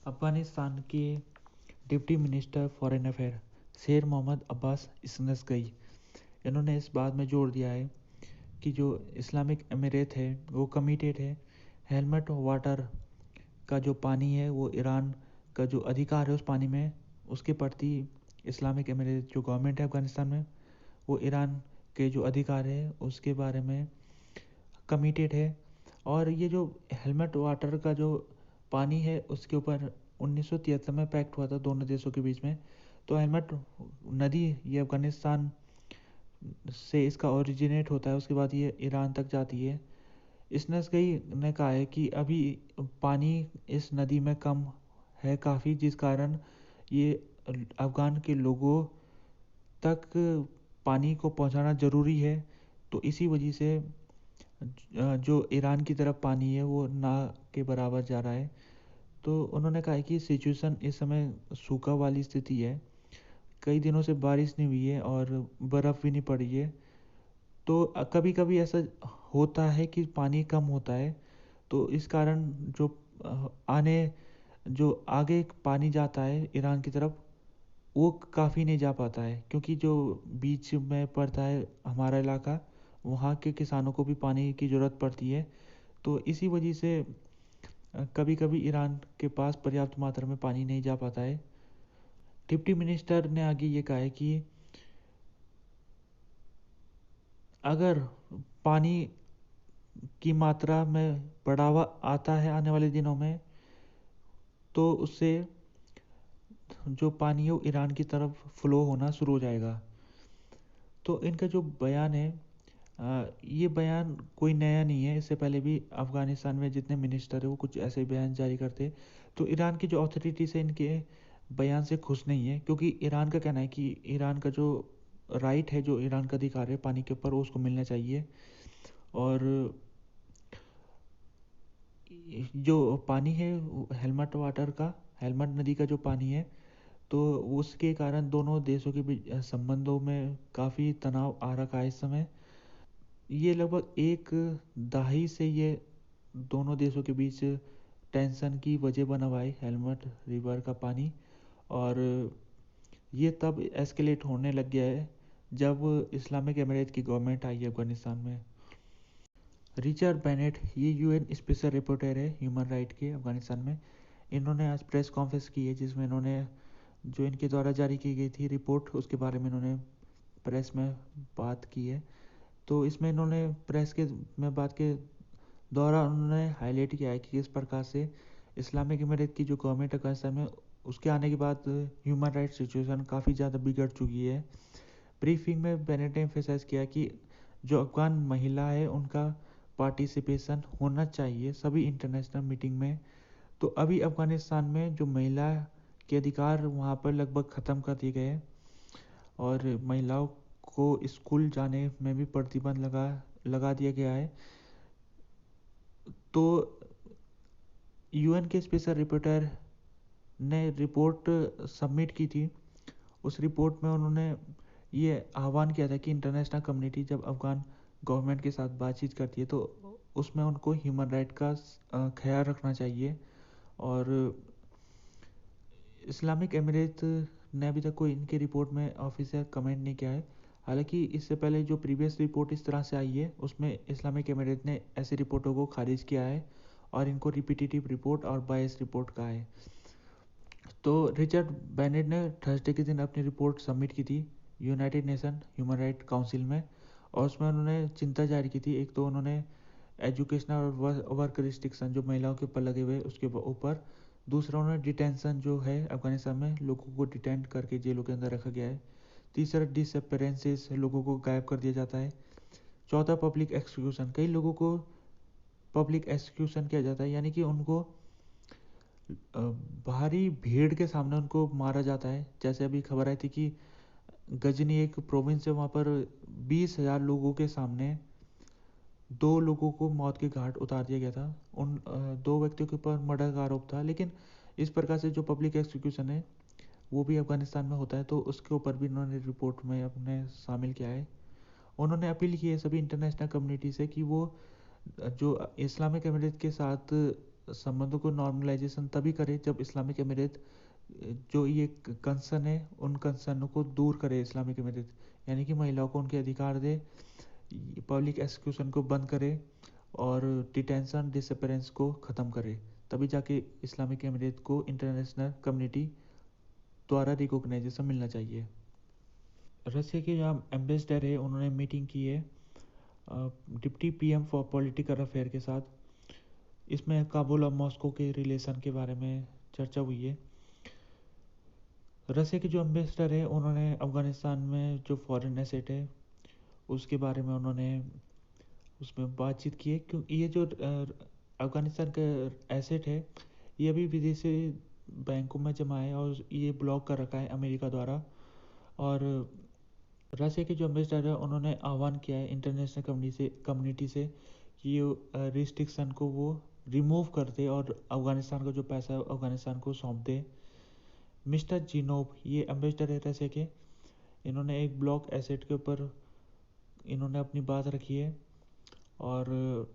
अफगानिस्तान के deputy minister foreign affair शेर मोहम्मद अब्बास इसनसगई, इन्होंने इस बात में जोर दिया है कि जो इस्लामिक अमीरात है वो कमिटेड है हेलमट वाटर का जो पानी है वो ईरान का जो अधिकार है उस पानी में उसके प्रति इस्लामिक अमीरात जो गवर्नमेंट है अफगानिस्तान में वो ईरान के जो अधिकार है उसके बारे में कमिटेड है। और ये जो हेलमेट वाटर का जो पानी है उसके ऊपर 1973 में पैक्ट हुआ था दोनों देशों के बीच में। तो हेलमेट नदी ये अफगानिस्तान से इसका ओरिजिनेट होता है, उसके बाद ये ईरान तक जाती है। इसनसगई ने कहा है कि अभी पानी इस नदी में कम है काफ़ी, जिस कारण ये अफ़गान के लोगों तक पानी को पहुंचाना ज़रूरी है। तो इसी वजह से जो ईरान की तरफ पानी है वो ना के बराबर जा रहा है। तो उन्होंने कहा है कि सिचुएशन इस समय सूखा वाली स्थिति है, कई दिनों से बारिश नहीं हुई है और बर्फ़ भी नहीं पड़ी है। तो कभी कभी ऐसा होता है कि पानी कम होता है, तो इस कारण जो आने जो आगे पानी जाता है ईरान की तरफ वो काफ़ी नहीं जा पाता है, क्योंकि जो बीच में पड़ता है हमारा इलाका वहाँ के किसानों को भी पानी की ज़रूरत पड़ती है। तो इसी वजह से कभी कभी ईरान के पास पर्याप्त मात्रा में पानी नहीं जा पाता है। डिप्टी मिनिस्टर ने आगे ये कहा है कि अगर पानी की मात्रा में बढ़ावा आता है आने वाले दिनों में तो उससे जो पानी है वो ईरान की तरफ फ़्लो होना शुरू हो जाएगा। तो इनका जो बयान है ये बयान कोई नया नहीं है, इससे पहले भी अफ़गानिस्तान में जितने मिनिस्टर है वो कुछ ऐसे बयान जारी करते। तो ईरान की जो अथॉरिटीज़ है इनके बयान से खुश नहीं है, क्योंकि ईरान का कहना है कि ईरान का जो राइट है, जो ईरान का अधिकार है पानी के ऊपर, वो उसको मिलना चाहिए। और जो पानी है हेलमट वाटर का, हेलमट नदी का जो पानी है, तो उसके कारण दोनों देशों के बीच संबंधों में काफ़ी तनाव आ रखा है इस समय। ये लगभग एक दहाई से ये दोनों देशों के बीच टेंशन की वजह बना हुआ है हेलमट रिवर का पानी। और ये तब एस्केलेट होने लग गया है जब इस्लामिक अमीरात की गवर्नमेंट आई है अफगानिस्तान में। रिचर्ड बेनेट ये यूएन स्पेशल रिपोर्टर है ह्यूमन राइट के अफगानिस्तान में। इन्होंने आज प्रेस कॉन्फ्रेंस की है जिसमें इन्होंने जो इनके द्वारा जारी की गई थी रिपोर्ट उसके बारे में इन्होंने प्रेस में बात की है। तो इसमें इन्होंने प्रेस के में बात के दौरान उन्होंने हाईलाइट किया है कि किस प्रकार से इस्लामिक इमिरेट की जो गवर्नमेंट अफगानिस्तान में उसके आने के बाद ह्यूमन राइट्स सिचुएशन काफ़ी ज़्यादा बिगड़ चुकी है। ब्रीफिंग में बेनेट ने एम्फेसाइज किया कि जो अफगान महिला है उनका पार्टिसिपेशन होना चाहिए सभी इंटरनेशनल मीटिंग में। तो अभी अफगानिस्तान में जो महिला के अधिकार वहाँ पर लगभग ख़त्म कर दिए गए हैं और महिलाओं को स्कूल जाने में भी प्रतिबंध लगा दिया गया है। तो यूएन के स्पेशल रिपोर्टर ने रिपोर्ट सबमिट की थी। उस रिपोर्ट में उन्होंने ये आह्वान किया था कि इंटरनेशनल कम्युनिटी जब अफ़गान गवर्नमेंट के साथ बातचीत करती है तो उसमें उनको ह्यूमन राइट का ख्याल रखना चाहिए। और इस्लामिक एमिरेट ने अभी तक कोई इनके रिपोर्ट में ऑफिशियल कमेंट नहीं किया है। हालांकि इससे पहले जो प्रीवियस रिपोर्ट इस तरह से आई है उसमें इस्लामिक एमिरेट ने ऐसी रिपोर्टों को खारिज किया है और इनको रिपीटेटिव रिपोर्ट और बायस रिपोर्ट कहा है। तो रिचर्ड बेनेट ने थर्सडे के दिन अपनी रिपोर्ट सबमिट की थी United nation human right council में। और उसमें उन्होंने चिंता जारी की थी। एक तो उन्होंने एजुकेशनल और वर्क रिस्ट्रिक्शन जो महिलाओं के ऊपर लगे हुए उसके ऊपर, दूसरा उन्होंने डिटेंशन जो है अफगानिस्तान में लोगों को डिटेंट करके जेलों के अंदर रखा गया है, तीसरा डिसअपेरेंसेस लोगों को गायब कर दिया जाता है, चौथा पब्लिक एक्सक्यूशन कई लोगों को पब्लिक एक्सक्यूशन किया जाता है, यानी कि उनको भारी भीड़ के सामने उनको मारा जाता है। जैसे अभी खबर आई थी कि गजनी एक प्रोविंस है, वहाँ पर 20,000 लोगों के सामने दो लोगों को मौत के घाट उतार दिया गया था। उन दो व्यक्तियों के ऊपर मर्डर का आरोप था। लेकिन इस प्रकार से जो पब्लिक एक्सिक्यूशन है वो भी अफगानिस्तान में होता है, तो उसके ऊपर भी उन्होंने रिपोर्ट में अपने शामिल किया है। उन्होंने अपील की है सभी इंटरनेशनल कम्युनिटी से कि वो जो इस्लामिक एमिरेट के साथ संबंधों को नॉर्मलाइजेशन तभी करे जब इस्लामिक एमिरेट जो ये कंसर्न है उन कंसर्नों को दूर करे इस्लामिक एमिरेट, यानी कि महिलाओं को उनके अधिकार दे, पब्लिक एक्सक्यूशन को बंद करे और डिटेंशन डिसअपेरेंस को ख़त्म करे। तभी जाके इस्लामिक एमिरेट को इंटरनेशनल कम्युनिटी द्वारा रिकॉग्नाइजेशन मिलना चाहिए। रशिया के जो एम्बेसडर है उन्होंने मीटिंग की है deputy PM for political affair के साथ। इसमें काबुल और मॉस्को के रिलेशन के बारे में चर्चा हुई है। रशिया के जो एम्बेसडर है उन्होंने अफ़गानिस्तान में जो फॉरेन एसेट है उसके बारे में उन्होंने उसमें बातचीत की है, क्योंकि ये जो अफ़गानिस्तान का एसेट है ये अभी विदेशी बैंकों में जमा है और ये ब्लॉक कर रखा है अमेरिका द्वारा। और रशिया के जो एम्बेसडर है उन्होंने आह्वान किया है इंटरनेशनल कम्युनिटी से कि ये रिस्ट्रिक्शन को वो रिमूव कर दे और अफ़गानिस्तान का जो पैसा है अफ़गानिस्तान को सौंप दे। मिस्टर जिनोव ये एम्बेसडर है रशिया के, इन्होंने एक ब्लॉक एसेट के ऊपर इन्होंने अपनी बात रखी है। और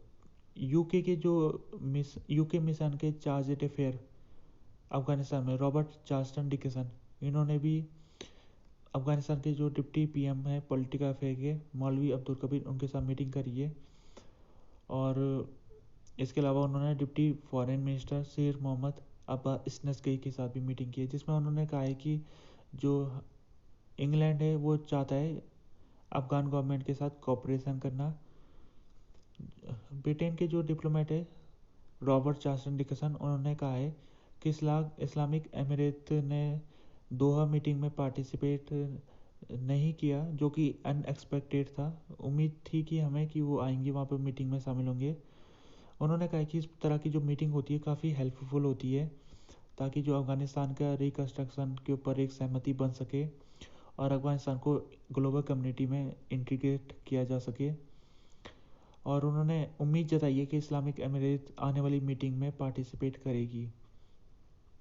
यूके के जो यूके मिशन के चार्ज अफेयर अफ़गानिस्तान में रॉबर्ट चार्ल्सटन डिकिसन, इन्होंने भी अफ़गानिस्तान के जो डिप्टी पीएम है पॉलिटिकल अफेयर के मौलवी अब्दुल कबीर उनके साथ मीटिंग करी है। और इसके अलावा उन्होंने डिप्टी फॉरेन मिनिस्टर शेर मोहम्मद अब्बास इस्नसगई के साथ भी मीटिंग की है, जिसमें उन्होंने कहा है कि जो इंग्लैंड है वो चाहता है अफ़गान गवर्नमेंट के साथ कोऑपरेशन करना। ब्रिटेन के जो डिप्लोमेट है रॉबर्ट चार्ल्सटन डिकिसन, उन्होंने कहा है कि इस्लामिक एमिरेट ने दोहा मीटिंग में पार्टिसिपेट नहीं किया, जो कि अनएक्सपेक्टेड था। उम्मीद थी कि हमें कि वो आएंगे वहाँ पर मीटिंग में शामिल होंगे। उन्होंने कहा कि इस तरह की जो मीटिंग होती है काफ़ी हेल्पफुल होती है ताकि जो अफ़गानिस्तान का रिकन्स्ट्रक्शन के ऊपर एक सहमति बन सके और अफ़गानिस्तान को ग्लोबल कम्युनिटी में इंटीग्रेट किया जा सके। और उन्होंने उम्मीद जताई है कि इस्लामिक एमिरेट आने वाली मीटिंग में पार्टिसिपेट करेगी।